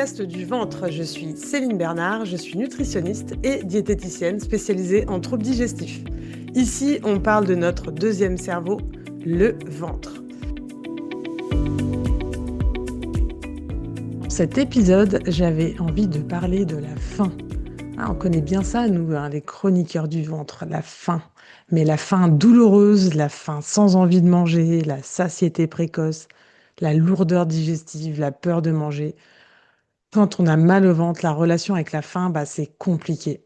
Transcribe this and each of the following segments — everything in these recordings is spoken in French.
Podcast du ventre, je suis Céline Bernard, je suis nutritionniste et diététicienne spécialisée en troubles digestifs. Ici, on parle de notre deuxième cerveau, le ventre. Dans cet épisode, j'avais envie de parler de la faim. On connaît bien ça, nous, les chroniqueurs du ventre, la faim. Mais la faim douloureuse, la faim sans envie de manger, la satiété précoce, la lourdeur digestive, la peur de manger. Quand on a mal au ventre, la relation avec la faim, c'est compliqué.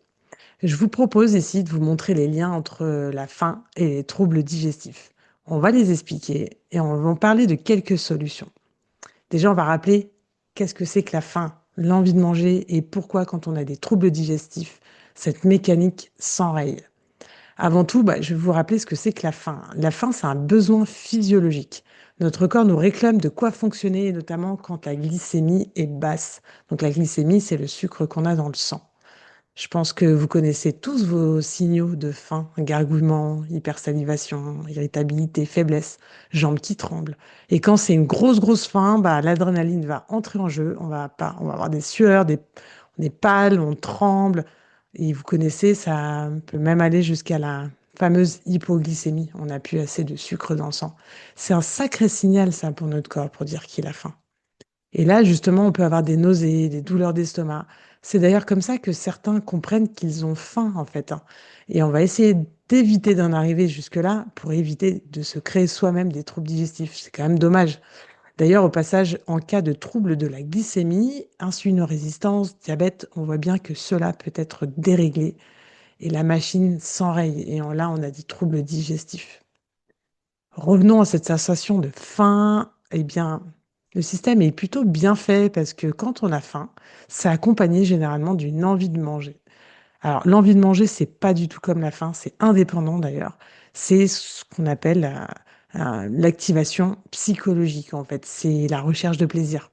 Je vous propose ici de vous montrer les liens entre la faim et les troubles digestifs. On va les expliquer et on va en parler de quelques solutions. Déjà, on va rappeler qu'est-ce que c'est que la faim, l'envie de manger et pourquoi quand on a des troubles digestifs, cette mécanique s'enraye. Avant tout, je vais vous rappeler ce que c'est que la faim. La faim, c'est un besoin physiologique. Notre corps nous réclame de quoi fonctionner, notamment quand la glycémie est basse. Donc la glycémie, c'est le sucre qu'on a dans le sang. Je pense que vous connaissez tous vos signaux de faim, gargouillement, hypersalivation, irritabilité, faiblesse, jambes qui tremblent. Et quand c'est une grosse faim, l'adrénaline va entrer en jeu. On va avoir des sueurs, on est pâle, on tremble. Et vous connaissez, ça peut même aller jusqu'à la fameuse hypoglycémie. On n'a plus assez de sucre dans le sang. C'est un sacré signal, ça, pour notre corps, pour dire qu'il a faim. Et là, justement, on peut avoir des nausées, des douleurs d'estomac. C'est d'ailleurs comme ça que certains comprennent qu'ils ont faim, en fait, hein. Et on va essayer d'éviter d'en arriver jusque-là pour éviter de se créer soi-même des troubles digestifs. C'est quand même dommage. D'ailleurs, au passage, en cas de trouble de la glycémie, insulinorésistance, diabète, on voit bien que cela peut être déréglé et la machine s'enraye. Et là, on a des troubles digestifs. Revenons à cette sensation de faim. Eh bien, le système est plutôt bien fait parce que quand on a faim, c'est accompagné généralement d'une envie de manger. Alors, l'envie de manger, c'est pas du tout comme la faim, c'est indépendant d'ailleurs. C'est ce qu'on appelle l'activation psychologique, en fait. C'est la recherche de plaisir.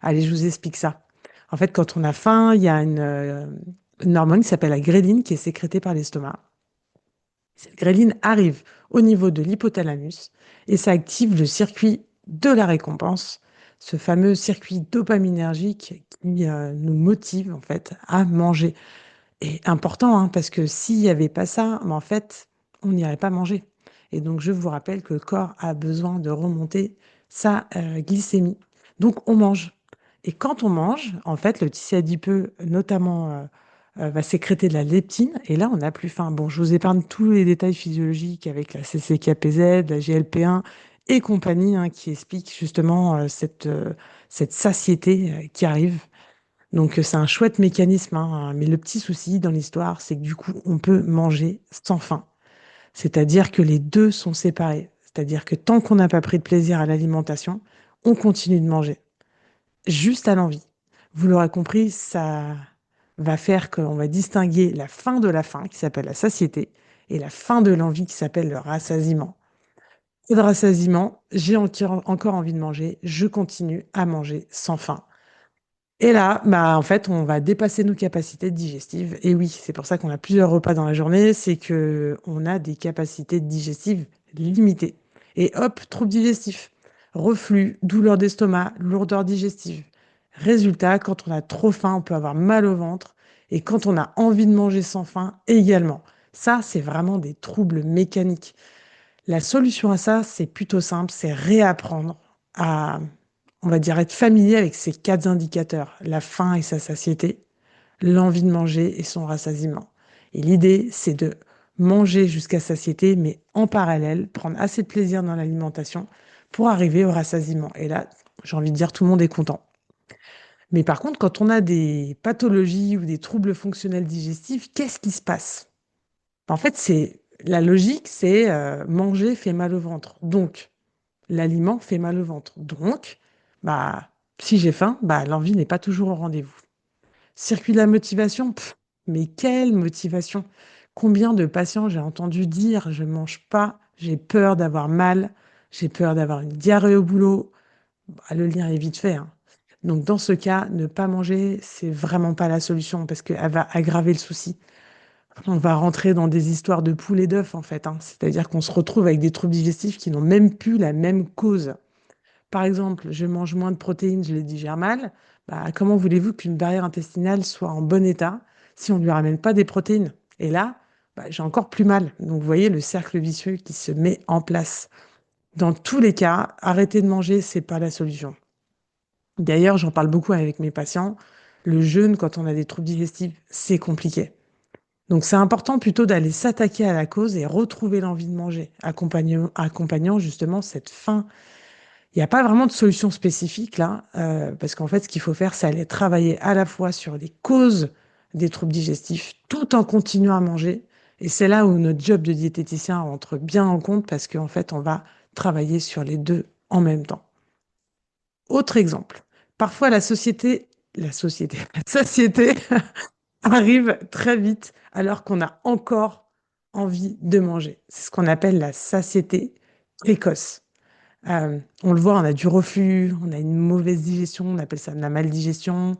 Allez, je vous explique ça. En fait, quand on a faim, il y a une hormone qui s'appelle la gréline qui est sécrétée par l'estomac. Cette gréline arrive au niveau de l'hypothalamus et ça active le circuit de la récompense, ce fameux circuit dopaminergique qui nous motive en fait à manger. Et important, hein, parce que s'il n'y avait pas ça, en fait, on n'irait pas manger. Et donc, je vous rappelle que le corps a besoin de remonter sa glycémie. Donc, on mange. Et quand on mange, en fait, le tissu adipeux, notamment, va sécréter de la leptine. Et là, on n'a plus faim. Bon, je vous épargne tous les détails physiologiques avec la CCKPZ, la GLP-1 et compagnie, hein, qui expliquent justement cette satiété qui arrive. Donc, c'est un chouette mécanisme, hein, mais le petit souci dans l'histoire, c'est que du coup, on peut manger sans faim. C'est-à-dire que les deux sont séparés. C'est-à-dire que tant qu'on n'a pas pris de plaisir à l'alimentation, on continue de manger, juste à l'envie. Vous l'aurez compris, ça va faire qu'on va distinguer la faim de la faim, qui s'appelle la satiété, et la faim de l'envie, qui s'appelle le rassasiement. Et de rassasiement, j'ai encore envie de manger, je continue à manger sans faim. Et là, en fait, on va dépasser nos capacités digestives. Et oui, c'est pour ça qu'on a plusieurs repas dans la journée, c'est que on a des capacités digestives limitées. Et hop, trouble digestif, reflux, douleur d'estomac, lourdeur digestive. Résultat, quand on a trop faim, on peut avoir mal au ventre. Et quand on a envie de manger sans faim, également. Ça, c'est vraiment des troubles mécaniques. La solution à ça, c'est plutôt simple, c'est réapprendre à, on va dire, être familier avec ces quatre indicateurs, la faim et sa satiété, l'envie de manger et son rassasiement. Et l'idée, c'est de manger jusqu'à satiété, mais en parallèle, prendre assez de plaisir dans l'alimentation pour arriver au rassasiement. Et là, j'ai envie de dire, tout le monde est content. Mais par contre, quand on a des pathologies ou des troubles fonctionnels digestifs, qu'est-ce qui se passe? En fait, c'est la logique, c'est manger fait mal au ventre. Donc, l'aliment fait mal au ventre. Donc, bah, si j'ai faim, l'envie n'est pas toujours au rendez-vous. Circuit de la motivation, mais quelle motivation! Combien de patients j'ai entendu dire je mange pas, j'ai peur d'avoir mal, j'ai peur d'avoir une diarrhée au boulot. Le lien est vite fait, hein. Donc, dans ce cas, ne pas manger, c'est vraiment pas la solution parce qu'elle va aggraver le souci. On va rentrer dans des histoires de poules et d'œufs, en fait, hein. C'est-à-dire qu'on se retrouve avec des troubles digestifs qui n'ont même plus la même cause. Par exemple, je mange moins de protéines, je les digère mal. Comment voulez-vous qu'une barrière intestinale soit en bon état si on ne lui ramène pas des protéines? Et là, j'ai encore plus mal. Donc, vous voyez le cercle vicieux qui se met en place. Dans tous les cas, arrêter de manger, c'est pas la solution. D'ailleurs, j'en parle beaucoup avec mes patients. Le jeûne, quand on a des troubles digestifs, c'est compliqué. Donc, c'est important plutôt d'aller s'attaquer à la cause et retrouver l'envie de manger, accompagnant justement cette faim. Il n'y a pas vraiment de solution spécifique là, parce qu'en fait, ce qu'il faut faire, c'est aller travailler à la fois sur les causes des troubles digestifs, tout en continuant à manger. Et c'est là où notre job de diététicien rentre bien en compte, parce qu'en fait, on va travailler sur les deux en même temps. Autre exemple, parfois la satiété arrive très vite alors qu'on a encore envie de manger. C'est ce qu'on appelle la satiété précoce. On le voit, on a du reflux, on a une mauvaise digestion, on appelle ça de la maldigestion,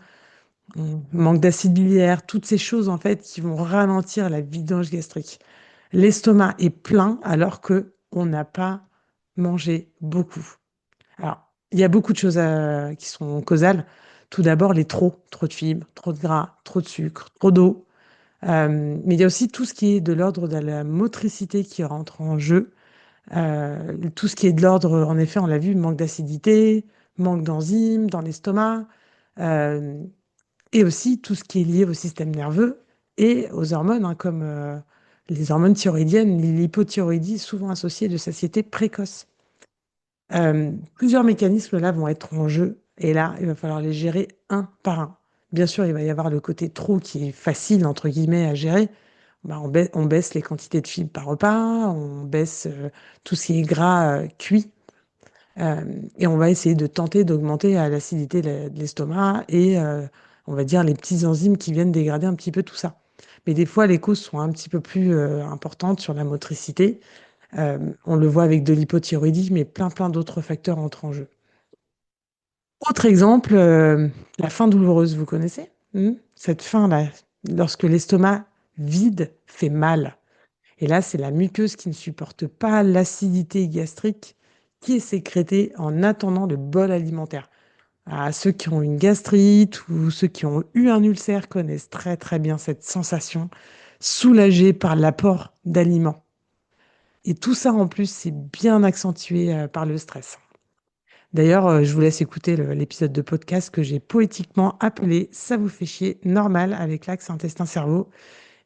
on manque d'acide biliaire, toutes ces choses en fait qui vont ralentir la vidange gastrique. L'estomac est plein alors que on n'a pas mangé beaucoup. Alors, il y a beaucoup de choses qui sont causales. Tout d'abord, trop de fibres, trop de gras, trop de sucre, trop d'eau. Mais il y a aussi tout ce qui est de l'ordre de la motricité qui rentre en jeu. Tout ce qui est de l'ordre, en effet, on l'a vu, manque d'acidité, manque d'enzymes dans l'estomac, euh, et aussi tout ce qui est lié au système nerveux et aux hormones, hein, comme les hormones thyroïdiennes, l'hypothyroïdie, souvent associée de satiété précoce. Plusieurs mécanismes là vont être en jeu et là, il va falloir les gérer un par un. Bien sûr, il va y avoir le côté trop qui est facile, entre guillemets, à gérer. On baisse les quantités de fibres par repas, on baisse tout ce qui est gras cuit euh, et on va essayer de tenter d'augmenter l'acidité de l'estomac et on va dire les petits enzymes qui viennent dégrader un petit peu tout ça. Mais des fois, les causes sont un petit peu plus importantes sur la motricité. On le voit avec de l'hypothyroïdie, mais plein d'autres facteurs entrent en jeu. Autre exemple, la faim douloureuse, vous connaissez? Cette faim-là, lorsque l'estomac vide fait mal. Et là, c'est la muqueuse qui ne supporte pas l'acidité gastrique qui est sécrétée en attendant le bol alimentaire. Ceux qui ont une gastrite ou ceux qui ont eu un ulcère connaissent très bien cette sensation, soulagée par l'apport d'aliments. Et tout ça, en plus, c'est bien accentué par le stress. D'ailleurs, je vous laisse écouter l'épisode de podcast que j'ai poétiquement appelé Ça vous fait chier, normal, avec l'axe intestin-cerveau.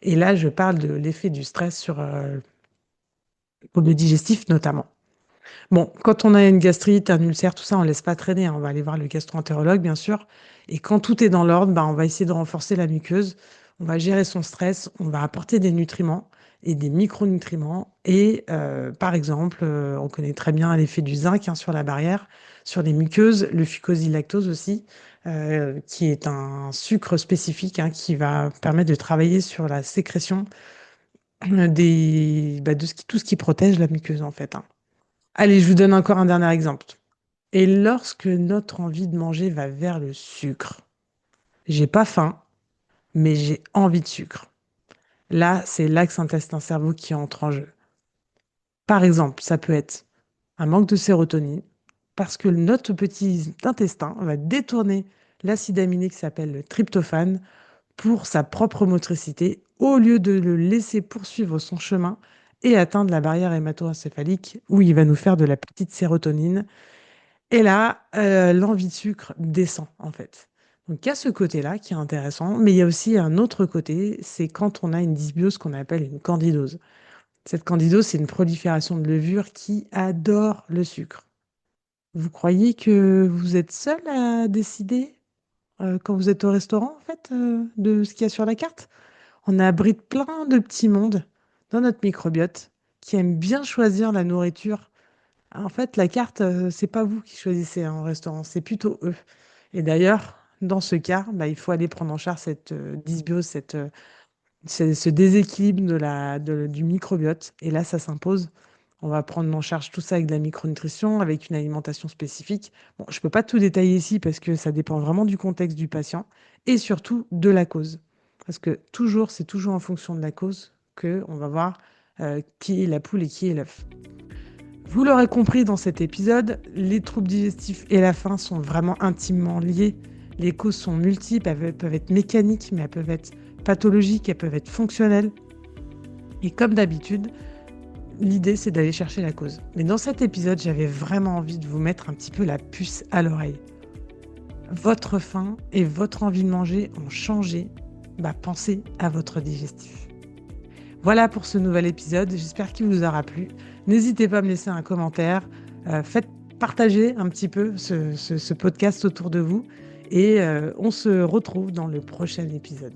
Et là, je parle de l'effet du stress sur le digestif notamment. Bon, quand on a une gastrite, un ulcère, tout ça, on ne laisse pas traîner, hein. On va aller voir le gastro-entérologue, bien sûr. Et quand tout est dans l'ordre, on va essayer de renforcer la muqueuse. On va gérer son stress. On va apporter des nutriments et des micronutriments. Et par exemple, on connaît très bien l'effet du zinc, hein, sur la barrière, sur les muqueuses, le fucosilactose aussi, qui est un sucre spécifique, hein, qui va permettre de travailler sur la sécrétion tout ce qui protège la muqueuse, en fait, hein. Allez, je vous donne encore un dernier exemple. Et lorsque notre envie de manger va vers le sucre, j'ai pas faim, mais j'ai envie de sucre. Là, c'est l'axe intestin-cerveau qui entre en jeu. Par exemple, ça peut être un manque de sérotonine, parce que notre petit intestin va détourner l'acide aminé qui s'appelle le tryptophane pour sa propre motricité, au lieu de le laisser poursuivre son chemin et atteindre la barrière hémato-encéphalique, où il va nous faire de la petite sérotonine. Et là, l'envie de sucre descend, en fait. Donc, il y a ce côté-là qui est intéressant, mais il y a aussi un autre côté, c'est quand on a une dysbiose qu'on appelle une candidose. Cette candidose, c'est une prolifération de levures qui adore le sucre. Vous croyez que vous êtes seul à décider, quand vous êtes au restaurant, en fait, de ce qu'il y a sur la carte? On abrite plein de petits mondes dans notre microbiote qui aiment bien choisir la nourriture. En fait, la carte, c'est pas vous qui choisissez, hein, en restaurant, c'est plutôt eux. Et d'ailleurs, dans ce cas, il faut aller prendre en charge cette dysbiose, ce déséquilibre du microbiote. Et là, ça s'impose. On va prendre en charge tout ça avec de la micronutrition, avec une alimentation spécifique. Bon, je ne peux pas tout détailler ici parce que ça dépend vraiment du contexte du patient et surtout de la cause. Parce que c'est toujours en fonction de la cause qu'on va voir qui est la poule et qui est l'œuf. Vous l'aurez compris dans cet épisode, les troubles digestifs et la faim sont vraiment intimement liés. Les causes sont multiples, peuvent être mécaniques, mais elles peuvent être pathologiques, elles peuvent être fonctionnelles. Et comme d'habitude, l'idée, c'est d'aller chercher la cause. Mais dans cet épisode, j'avais vraiment envie de vous mettre un petit peu la puce à l'oreille. Votre faim et votre envie de manger ont changé. Pensez à votre digestif. Voilà pour ce nouvel épisode, j'espère qu'il vous aura plu. N'hésitez pas à me laisser un commentaire, faites partager un petit peu ce podcast autour de vous et on se retrouve dans le prochain épisode.